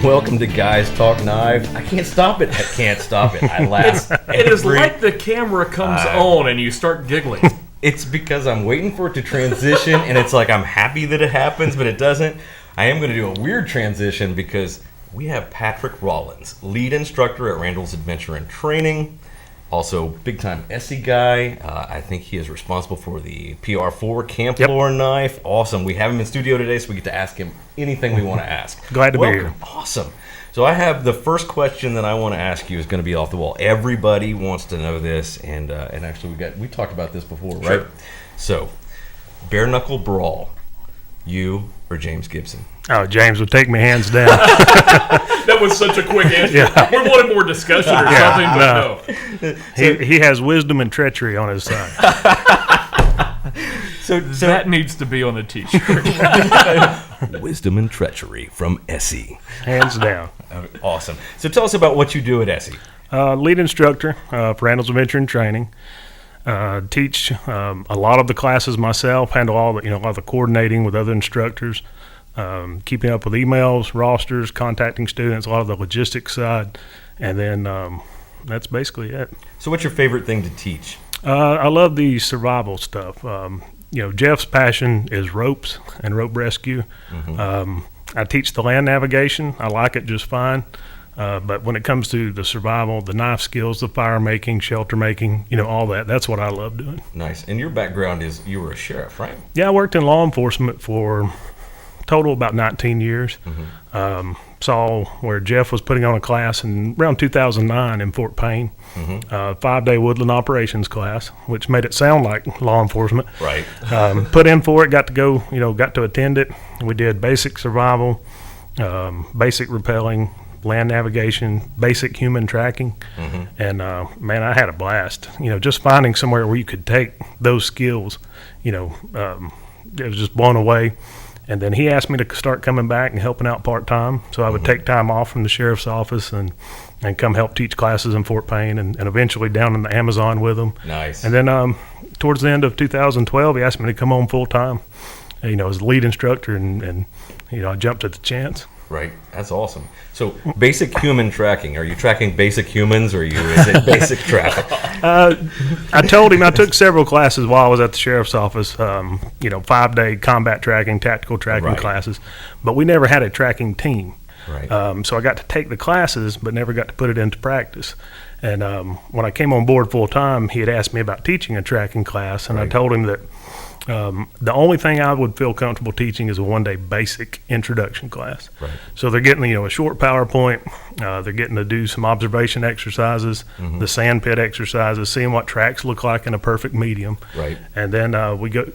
Welcome to Guys Talk Knives. I can't stop it. I laugh. It is like the camera comes on and you start giggling. It's because I'm waiting for it to transition, and it's like I'm happy that it happens, but it doesn't. I am going to do a weird transition because we have Patrick Rollins, lead instructor at Randall's Adventure and Training. Also, big-time ESEE guy. I think he is responsible for the PR4 Camp-Lore knife. Awesome. We have him in studio today, so we get to ask him anything we want to ask. Glad to be here. Awesome. So I have the first question that I want to ask you is going to be off the wall. Everybody wants to know this, and actually we talked about this before, right? Sure. So, bare-knuckle brawl, you or James Gibson? Oh, James would take me hands down. That was such a quick answer. Yeah. We wanted more discussion or something, but no. He has wisdom and treachery on his side. So that needs to be on the t-shirt. Wisdom and treachery from ESEE. Hands down. Awesome. So tell us about what you do at ESEE. Lead instructor for Randall's Adventure and Training. Teach a lot of the classes myself. Handle all the coordinating with other instructors. Keeping up with emails, rosters, contacting students, a lot of the logistics side, and then that's basically it. So what's your favorite thing to teach? I love the survival stuff. Jeff's passion is ropes and rope rescue. Mm-hmm. I teach the land navigation. I like it just fine. But when it comes to the survival, the knife skills, the fire making, shelter making, all that's what I love doing. Nice. And your background is you were a sheriff, right? Yeah, I worked in law enforcement for total about 19 years. Mm-hmm. Saw where Jeff was putting on a class in around 2009 in Fort Payne, 5-day woodland operations class, which made it sound like law enforcement. Right. Put in for it, got to go, got to attend it. We did basic survival, basic rappelling, land navigation, basic human tracking, and man, I had a blast. Just finding somewhere where you could take those skills, it was just blown away. And then he asked me to start coming back and helping out part-time. So I would take time off from the sheriff's office and come help teach classes in Fort Payne and eventually down in the Amazon with him. Nice. And then towards the end of 2012, he asked me to come on full-time, as a lead instructor, and I jumped at the chance. Right. That's awesome. So basic human tracking. Are you tracking basic humans or is it basic tracking? I told him I took several classes while I was at the sheriff's office, 5-day combat tracking, tactical tracking classes, but we never had a tracking team. Right. So I got to take the classes but never got to put it into practice. And when I came on board full time, he had asked me about teaching a tracking class, and I told him that the only thing I would feel comfortable teaching is a 1-day basic introduction class. Right. So they're getting, a short PowerPoint. They're getting to do some observation exercises, the sand pit exercises, seeing what tracks look like in a perfect medium. Right. And then we go,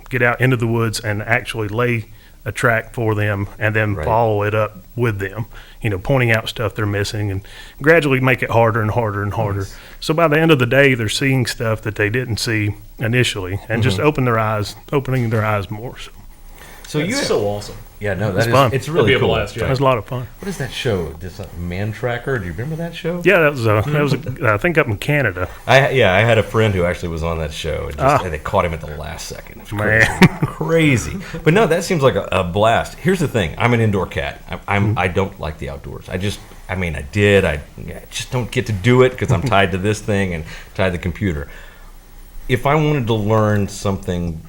get out into the woods and actually lay a track for them and then follow it up with them, pointing out stuff they're missing and gradually make it harder and harder and harder. Nice. So by the end of the day, they're seeing stuff that they didn't see initially and just opening their eyes more. So that's so awesome. Yeah, no, that's fun. It's really cool. Blast, It was a lot of fun. What is that show? This Man Tracker? Do you remember that show? Yeah, that was I think up in Canada. I had a friend who actually was on that show, and they caught him at the last second. It was crazy. But no, that seems like a blast. Here's the thing: I'm an indoor cat. I don't like the outdoors. I just don't get to do it because I'm tied to this thing and tied to the computer. If I wanted to learn something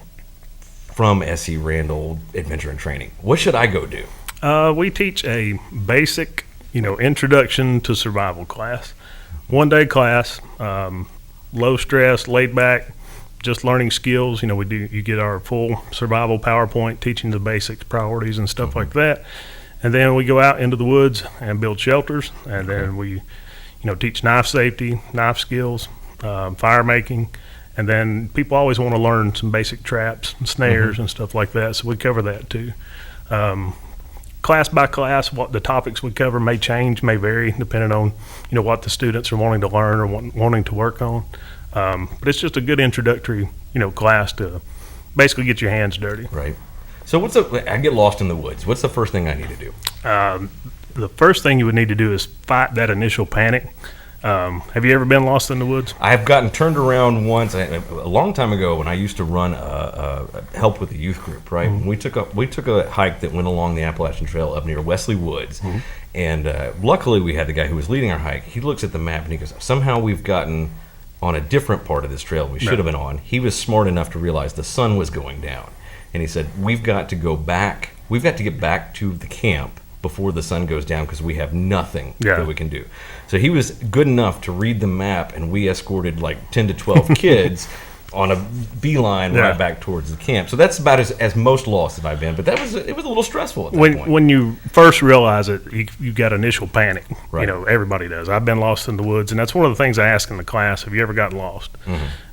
from ESEE Randall Adventure and Training, what should I go do? We teach a basic, introduction to survival class. 1-day class, low stress, laid back, just learning skills. You get our full survival PowerPoint teaching the basics, priorities, and stuff like that. And then we go out into the woods and build shelters. And then we, teach knife safety, knife skills, fire making. And then people always want to learn some basic traps and snares and stuff like that, so we cover that too. Class by class, what the topics we cover may change, may vary, depending on what the students are wanting to learn or wanting to work on. But it's just a good introductory class to basically get your hands dirty. Right. So I get lost in the woods. What's the first thing I need to do? The first thing you would need to do is fight that initial panic. Have you ever been lost in the woods? I have gotten turned around once a long time ago when I used to run help with a youth group. Right, we took a hike that went along the Appalachian Trail up near Wesley Woods, and luckily we had the guy who was leading our hike. He looks at the map and he goes, "Somehow we've gotten on a different part of this trail we should have been on." He was smart enough to realize the sun was going down, and he said, "We've got to go back. We've got to get back to the camp before the sun goes down because we have nothing that we can do." So he was good enough to read the map, and we escorted like 10 to 12 kids on a beeline right back towards the camp. So that's about as most lost as I've been, but it was a little stressful at that point. When you first realize it, you got initial panic. Right. Everybody does. I've been lost in the woods, and that's one of the things I ask in the class. Have you ever gotten lost?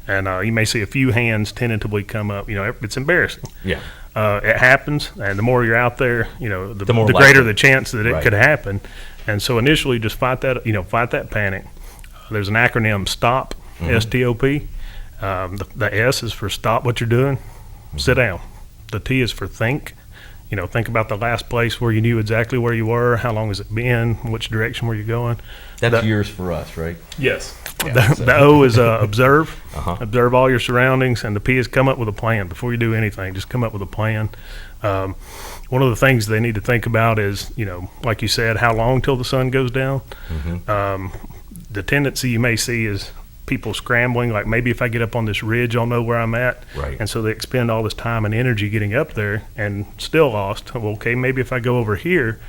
And you may see a few hands tentatively come up. It's embarrassing. Yeah. It happens, and the more you're out there, the greater the chance that it could happen. And so initially, just fight that panic. There's an acronym STOP, S-T-O-P. The S is for stop what you're doing, sit down. The T is for think. Think about the last place where you knew exactly where you were, how long has it been, which direction were you going. That's yours for us, right? Yes. Yeah, the O is observe. Observe all your surroundings, and the P is come up with a plan. Before you do anything, just come up with a plan. One of the things they need to think about is, like you said, how long till the sun goes down. The tendency you may see is people scrambling, like maybe if I get up on this ridge, I'll know where I'm at. Right. And so they expend all this time and energy getting up there and still lost. Well, okay, maybe if I go over here,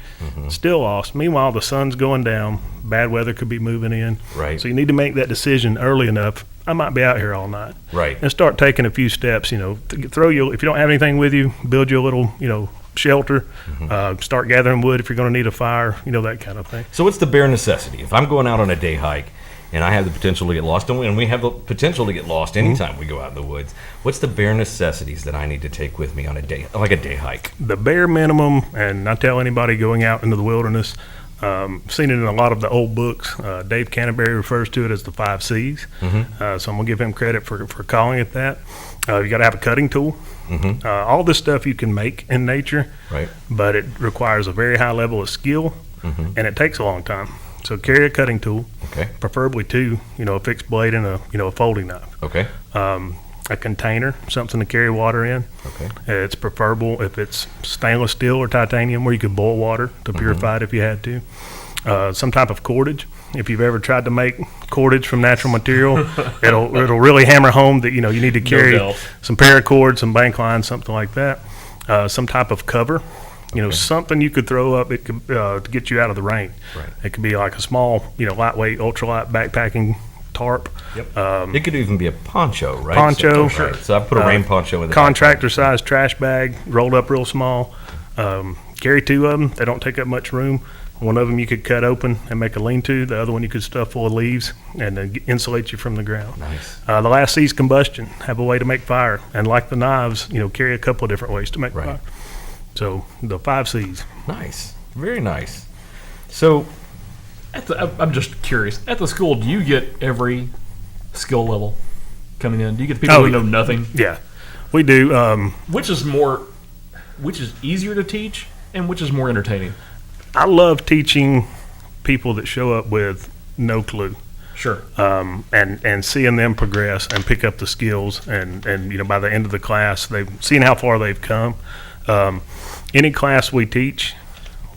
still lost. Meanwhile, the sun's going down. Bad weather could be moving in. Right. So you need to make that decision early enough. I might be out here all night. Right. And start taking a few steps. If you don't have anything with you, build you a little, shelter. Start gathering wood if you're going to need a fire. That kind of thing. So what's the bare necessity? If I'm going out on a day hike and I have the potential to get lost, and we have the potential to get lost anytime we go out in the woods, what's the bare necessities that I need to take with me on a day hike? The bare minimum, and I tell anybody going out into the wilderness, seen it in a lot of the old books. Dave Canterbury refers to it as the 5 C's. So I'm going to give him credit for calling it that. You got to have a cutting tool. All this stuff you can make in nature, but it requires a very high level of skill, and it takes a long time. So carry a cutting tool, preferably 2, a fixed blade and a folding knife. Okay. A container, something to carry water in. Okay. It's preferable if it's stainless steel or titanium, where you could boil water to purify it if you had to. Some type of cordage. If you've ever tried to make cordage from natural material, it'll really hammer home that you need to carry some paracord, some bank line, something like that. Some type of cover. Something you could throw up to get you out of the rain. Right. It could be like a small, lightweight, ultralight backpacking tarp. Yep. It could even be a poncho, right? Poncho. So, so I put a rain poncho in the contractor-sized trash bag, rolled up real small. Carry 2 of them. They don't take up much room. One of them you could cut open and make a lean-to. The other one you could stuff full of leaves and then insulate you from the ground. Nice. The last C is combustion. Have a way to make fire. And like the knives, carry a couple of different ways to make fire. So the 5 C's. Nice. Very nice. So I'm just curious. At the school, do you get every skill level coming in? Do you get people who know nothing? Yeah, we do. Which is easier to teach and which is more entertaining? I love teaching people that show up with no clue. Sure. And seeing them progress and pick up the skills and by the end of the class, seeing how far they've come. Any class we teach,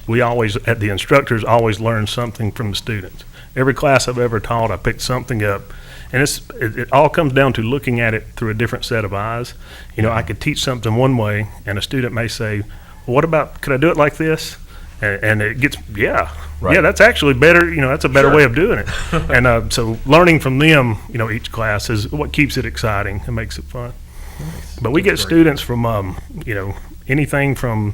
the instructors always learn something from the students. Every class I've ever taught, I picked something up. And it all comes down to looking at it through a different set of eyes. I could teach something one way, and a student may say, well, what about, could I do it like this? And it gets, that's actually better. That's a better way of doing it. And so learning from them, each class is what keeps it exciting and makes it fun. Nice. But we get students from, anything from,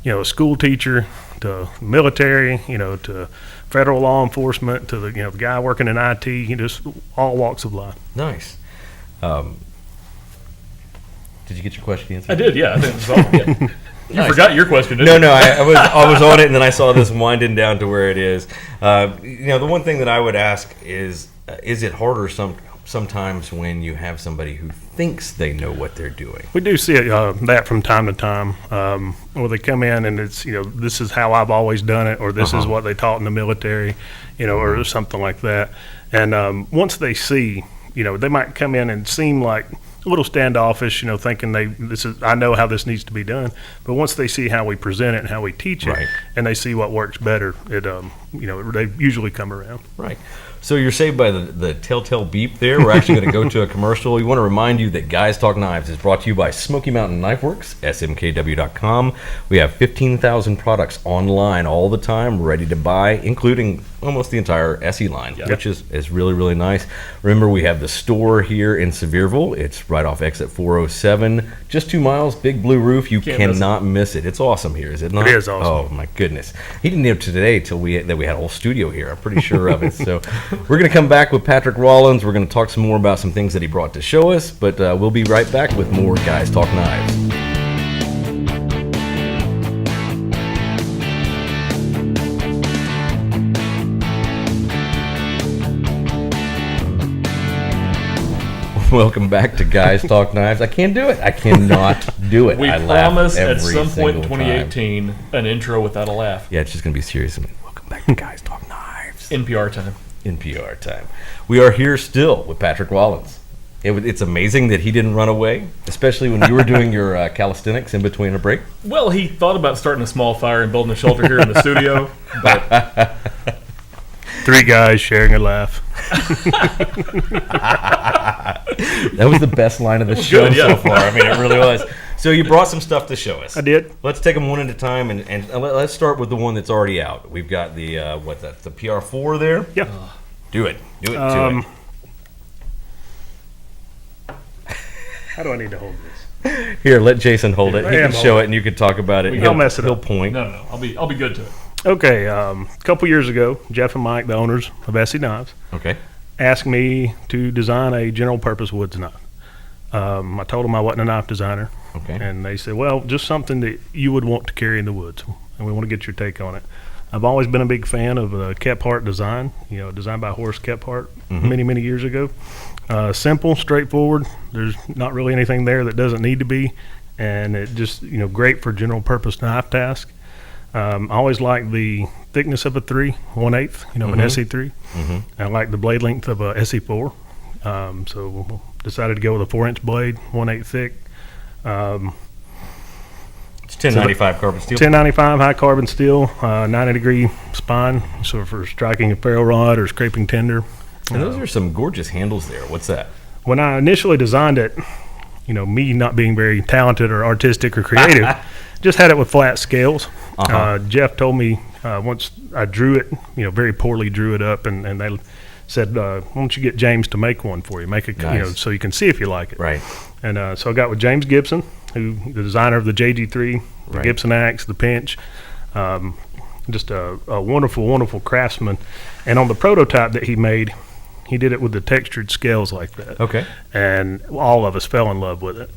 a school teacher to military, to federal law enforcement, to the guy working in IT, just all walks of life. Nice. Did you get your question answered? I did, yeah. I think it was all, You nice. Forgot your question, didn't you? No, I was on it, and then I saw this winding down to where it is. The one thing that I would ask is it harder sometimes when you have somebody who thinks they know what they're doing. We do see that from time to time, where they come in and it's, this is how I've always done it, or this is what they taught in the military, or something like that. And once they see, they might come in and seem like a little standoffish, thinking I know how this needs to be done. But once they see how we present it and how we teach it, and they see what works better, they usually come around. Right. So you're saved by the telltale beep there. We're actually going to go to a commercial. We want to remind you that Guys Talk Knives is brought to you by Smoky Mountain Knife Works, smkw.com. We have 15,000 products online all the time, ready to buy, including almost the entire ESEE line, which is really, really nice. Remember, we have the store here in Sevierville. It's right off exit 407, just 2 miles, big blue roof. You cannot miss it. It's awesome here, is it not? It is awesome. Oh, my goodness. He didn't have today till we had a whole studio here. I'm pretty sure of it. So we're going to come back with Patrick Rollins. We're going to talk some more about some things that he brought to show us, but we'll be right back with more Guys Talk Knives. Welcome back to Guys Talk Knives. I can't do it. I cannot do it. We I promise laugh at some point in single 2018 time. an intro without a laugh. Yeah, it's just going to be serious. Welcome back to Guys Talk Knives. NPR time. NPR time. We are here still with Patrick Rollins. It's amazing that he didn't run away, especially when you were doing your calisthenics in between a break. Well, he thought about starting a small fire and building a shelter here in the studio, but 3 guys sharing a laugh. That was the best line of the show so far. I mean, it really was. So you brought some stuff to show us. I did. Let's take them one at a time, and let's start with the one that's already out. We've got the the PR4 there. Yeah. Do it. Do it. How do I need to hold this? Here, let Jason hold it. He can show it, and you can talk about it. I'll mess it He'll up. point. no, I'll be good to it. Okay, a couple years ago, Jeff and Mike, the owners of ESEE Knives, Okay. asked me to design a general-purpose woods knife. I told them I wasn't a knife designer, Okay. and they said, well, just something that you would want to carry in the woods, and we want to get your take on it. I've always been a big fan of the Kephart design, designed by Horace Kephart many, many years ago. Simple, straightforward. There's not really anything there that doesn't need to be, and it just, great for general-purpose knife task. I always like the thickness of a 3, 1/8, an ESEE 3. I like the blade length of a ESEE 4. So decided to go with a 4-inch blade, 1/8 thick. It's 1095 carbon steel. 1095 high carbon steel, 90-degree spine, so for striking a ferro rod or scraping tinder. And those are some gorgeous handles there. What's that? When I initially designed it, me not being very talented or artistic or creative, just had it with flat scales. Jeff told me once I drew it, very poorly drew it up, and they said, why don't you get James to make one for you, make a, Nice. so you can see if you like it. Right. And so I got with James Gibson, the designer of the JG3, the Right. Gibson Axe, the Pinch, just a wonderful, wonderful craftsman. And on the prototype that he made, he did it with the textured scales like that. Okay. And all of us fell in love with it.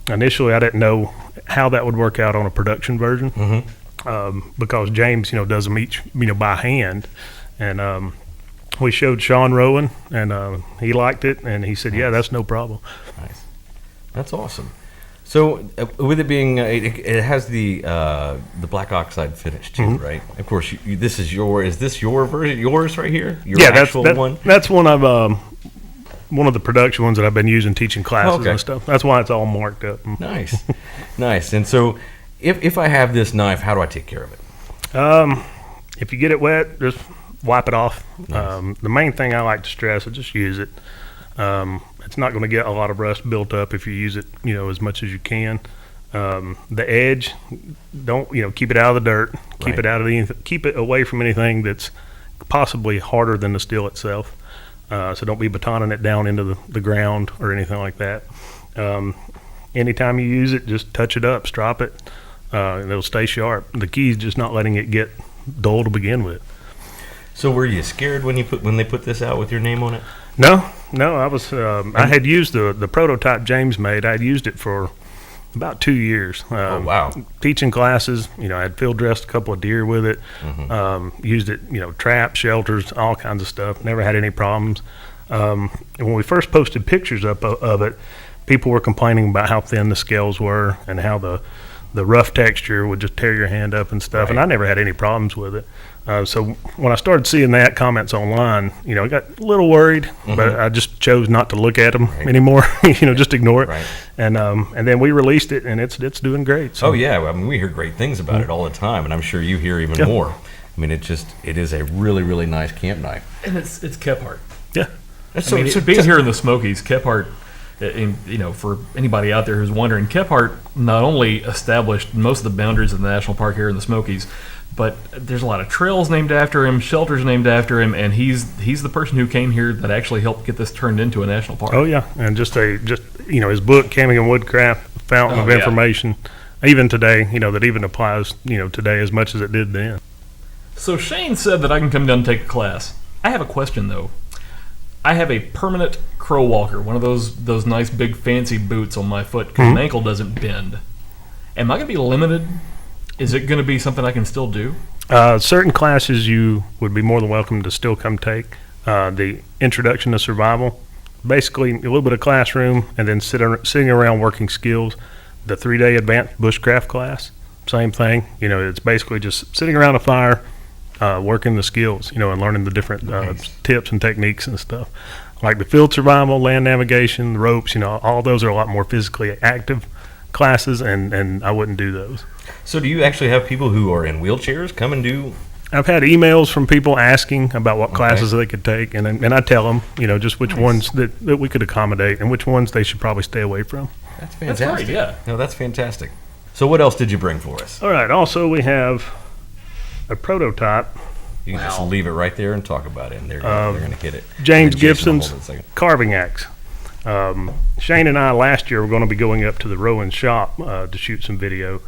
Initially, I didn't know how that would work out on a production version because James, does them each, by hand. And we showed Sean Rowan, and he liked it, and he said, yeah, that's no problem. Nice. That's awesome. So with it being, it has the black oxide finish too, right? Of course, this is is this your version, yours right here? Your actual one? That's one of one of the production ones that I've been using teaching classes and stuff. That's why it's all marked up. Nice. Nice. And so if I have this knife, how do I take care of it? If you get it wet, just wipe it off. Nice. The main thing I like to stress is just use it. It's not going to get a lot of rust built up if you use it, as much as you can. The edge, don't, keep it out of the dirt. Keep it keep it away from anything that's possibly harder than the steel itself. So don't be batoning it down into the ground or anything like that. Anytime you use it, just touch it up, strop it, and it'll stay sharp. The key is just not letting it get dull to begin with. So were you scared when they put this out with your name on it? No, I was. I had used the prototype James made. I had used it for about 2 years. Oh, wow. Teaching classes, I had field dressed a couple of deer with it. Used it, traps, shelters, all kinds of stuff. Never had any problems. And when we first posted pictures up of it, people were complaining about how thin the scales were and how the rough texture would just tear your hand up and stuff. Right. And I never had any problems with it. So when I started seeing that comments online, I got a little worried, but I just chose not to look at them anymore. Just ignore it. Right. And then we released it, and it's doing great. So. Oh yeah, I mean we hear great things about it all the time, and I'm sure you hear even more. I mean it is a really really nice camp knife. And it's Kephart. Yeah. So being here in the Smokies, Kephart, for anybody out there who's wondering, Kephart not only established most of the boundaries of the national park here in the Smokies, but there's a lot of trails named after him, shelters named after him, and he's the person who came here that actually helped get this turned into a national park. Oh yeah, and just his book, Camping and Woodcraft, fountain of information, even today, that even applies, today as much as it did then. So Shane said that I can come down and take a class. I have a question though. I have a permanent crow walker, one of those nice big fancy boots on my foot because my ankle doesn't bend. Am I going to be limited? Is it going to be something I can still do? Certain classes you would be more than welcome to still come take. The Introduction to Survival, basically a little bit of classroom and then sitting around working skills. The 3-day advanced bushcraft class, same thing. It's basically just sitting around a fire, working the skills, and learning the different tips and techniques and stuff. Like the field survival, land navigation, the ropes, all those are a lot more physically active classes, and I wouldn't do those. So do you actually have people who are in wheelchairs come and do? I've had emails from people asking about what classes they could take, and I tell them, just which ones that we could accommodate and which ones they should probably stay away from. That's fantastic. That's great, yeah. No, that's fantastic. So what else did you bring for us? All right. Also, we have a prototype. You can just leave it right there and talk about it, and they're going to hit it. James Jason will Gibson's hold it a second. carving axe. Shane and I last year were going to be going up to the Rollins shop to shoot some video,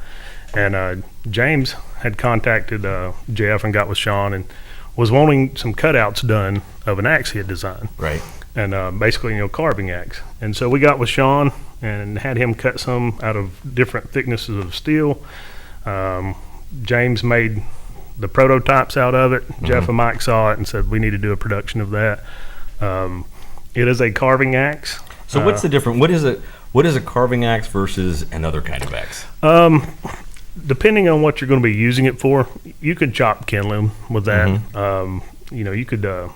and James had contacted Jeff and got with Sean and was wanting some cutouts done of an axe he had designed. Right. And basically, carving axe. And so we got with Sean and had him cut some out of different thicknesses of steel. James made the prototypes out of it. Jeff and Mike saw it and said we need to do a production of that. It is a carving axe. So what's the difference? What is a carving axe versus another kind of axe? Depending on what you're going to be using it for, you could chop kindling with that. You could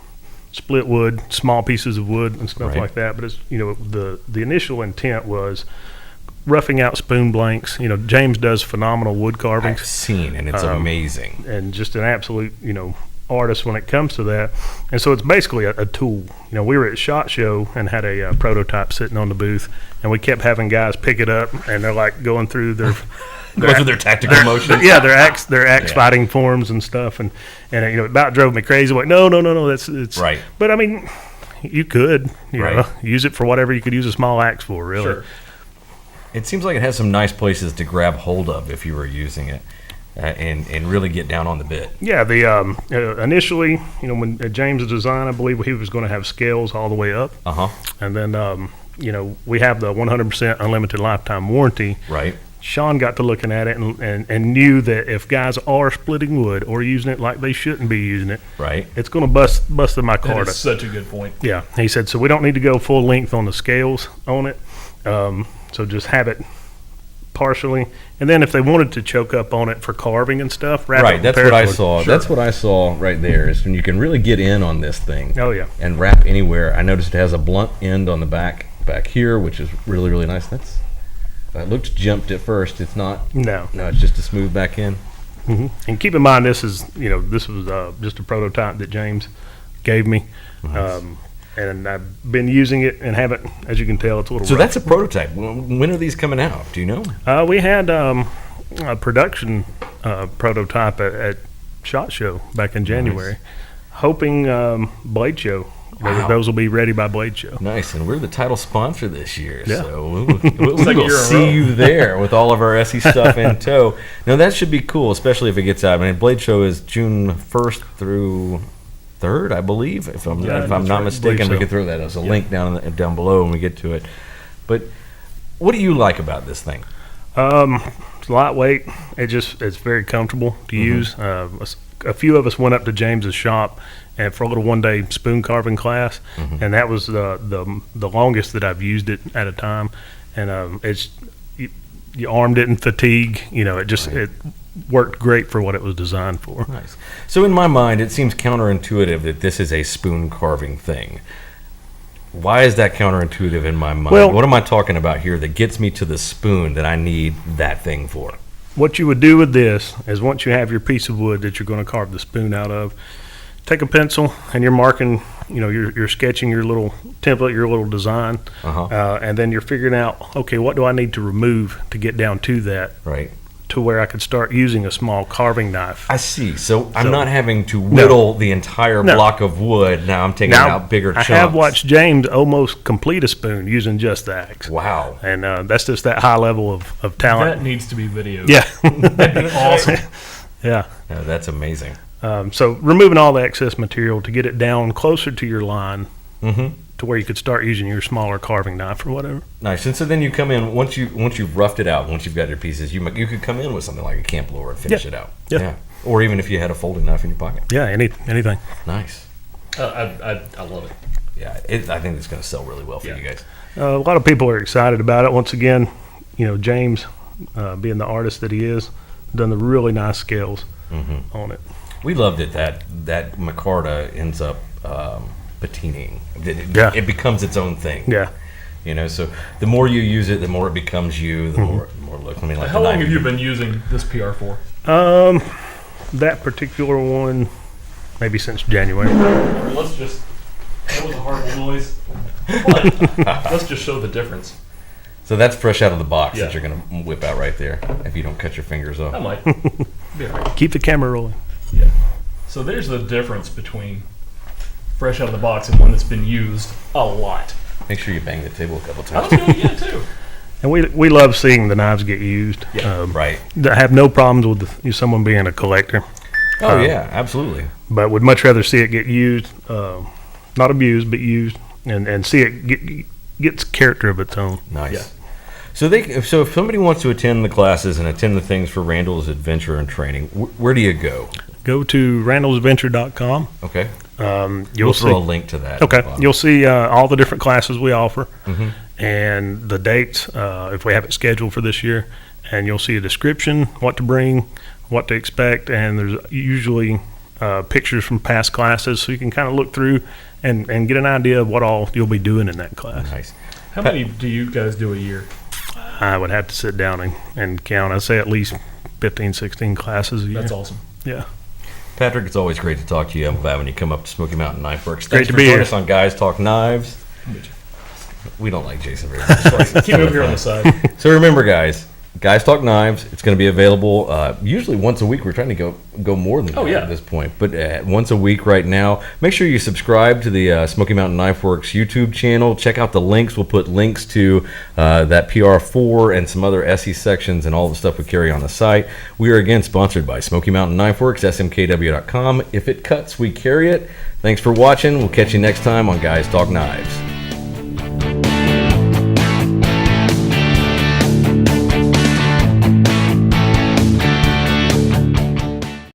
split wood, small pieces of wood and stuff like that. But it's the initial intent was roughing out spoon blanks. James does phenomenal wood carvings. I've seen, and it's amazing. And just an absolute artist when it comes to that. And so it's basically a tool. We were at SHOT Show and had a prototype sitting on the booth, and we kept having guys pick it up, and they're like going through their their tactical motions. Yeah, their axe fighting forms and stuff, and it about drove me crazy. Like, no, it's right. But I mean, you could use it for whatever you could use a small axe for, really. Sure. It seems like it has some nice places to grab hold of if you were using it, and really get down on the bit. Yeah, the initially, when James designed, I believe he was going to have scales all the way up. And then, we have the 100% unlimited lifetime warranty. Right. Sean got to looking at it and knew that if guys are splitting wood or using it like they shouldn't be using it, it's going to bust the micarta. That is such a good point. Yeah, he said, so we don't need to go full length on the scales on it. So just have it partially, and then if they wanted to choke up on it for carving and stuff, wrap it with that's what I paracord. saw. Sure. That's what I saw right there. Is when you can really get in on this thing. Oh yeah. And wrap anywhere. I noticed it has a blunt end on the back here, which is really really nice. It looked jumped at first. It's not. No, it's just a smooth back in. And keep in mind, this was just a prototype that James gave me. Nice. And I've been using it and haven't, as you can tell, it's a little rough. That's a prototype. When are these coming out? Do you know? We had a production prototype at SHOT Show back in January. Nice. Hoping Blade Show. Wow. Those will be ready by Blade Show. Nice, and we're the title sponsor this year, Yeah. so we'll see you there with all of our ESEE stuff in tow. Now that should be cool, especially if it gets out. I mean, Blade Show is June 1st through 3rd, I believe, if I'm not mistaken. We could throw that as a link down below when we get to it. But what do you like about this thing? It's lightweight. It's very comfortable to use. a few of us went up to James's shop and for a little one-day spoon carving class, and that was the longest that I've used it at a time. And it's you arm didn't fatigue. It worked great for what it was designed for. Nice. So in my mind, it seems counterintuitive that this is a spoon carving thing. Why is that counterintuitive in my mind? Well, what am I talking about here that gets me to the spoon that I need that thing for? What you would do with this is once you have your piece of wood that you're going to carve the spoon out of, take a pencil and you're marking, you're sketching your little template, your little design, and then you're figuring out, okay, what do I need to remove to get down to that? Right. To where I could start using a small carving knife. I see. So I'm not having to whittle the entire block of wood. Now I'm taking out bigger chunks. I have watched James almost complete a spoon using just the axe. Wow. And that's just that high level of talent. That needs to be videoed. Yeah. That'd be awesome. Yeah. No, that's amazing. So removing all the excess material to get it down closer to your line to where you could start using your smaller carving knife or whatever. Nice. And so then you come in, once you've roughed it out, once you've got your pieces, you could come in with something like a Camp-Lore and finish it out. Yeah. Or even if you had a folding knife in your pocket. Yeah, anything. Nice. I love it. Yeah, I think it's going to sell really well for you guys. A lot of people are excited about it. Once again, James, being the artist that he is, done the really nice scales on it. We loved it that micarta ends up patining. It becomes its own thing. Yeah. So the more you use it, the more it becomes you. The more look. I mean, like how long have you been using this PR4? That particular one, maybe since January. That was a horrible noise. But let's just show the difference. So that's fresh out of the box that Yeah. you're going to whip out right there. If you don't cut your fingers off. I might. Be all right. Keep the camera rolling. Yeah. So there's the difference between fresh out of the box and one that's been used a lot. Make sure you bang the table a couple I was times. doing it too. And we love seeing the knives get used. Yeah. Right. I have no problems with someone being a collector, Oh yeah, absolutely. but would much rather see it get used, not abused, but used, and see it gets character of its own. Nice. Yeah. So if somebody wants to attend the classes and attend the things for Randall's adventure and training, where do you go? Go to randallsadventure.com. Okay. You'll We'll see. throw a link to that. Okay, you'll see all the different classes we offer and the dates if we have it scheduled for this year. And you'll see a description, what to bring, what to expect, and there's usually pictures from past classes, so you can kind of look through and get an idea of what all you'll be doing in that class. Nice. How many do you guys do a year? I would have to sit down and count. I'd say at least 15, 16 classes a year. That's awesome. Yeah. Patrick, it's always great to talk to you. I'm glad when you come up to Smoky Mountain Knife Works. Great Thanks to for be joining here. us on Guys Talk Knives. We don't like Jason very much. Keep him here on the side. So remember, guys Talk Knives. It's going to be available usually once a week. We're trying to go more than that at this point, but once a week right now. Make sure you subscribe to the Smoky Mountain Knife Works YouTube channel. Check out the links. We'll put links to that PR4 and some other ESEE sections and all the stuff we carry on the site. We are again sponsored by Smoky Mountain Knife Works, smkw.com. If it cuts, we carry it. Thanks for watching. We'll catch you next time on Guys Talk Knives.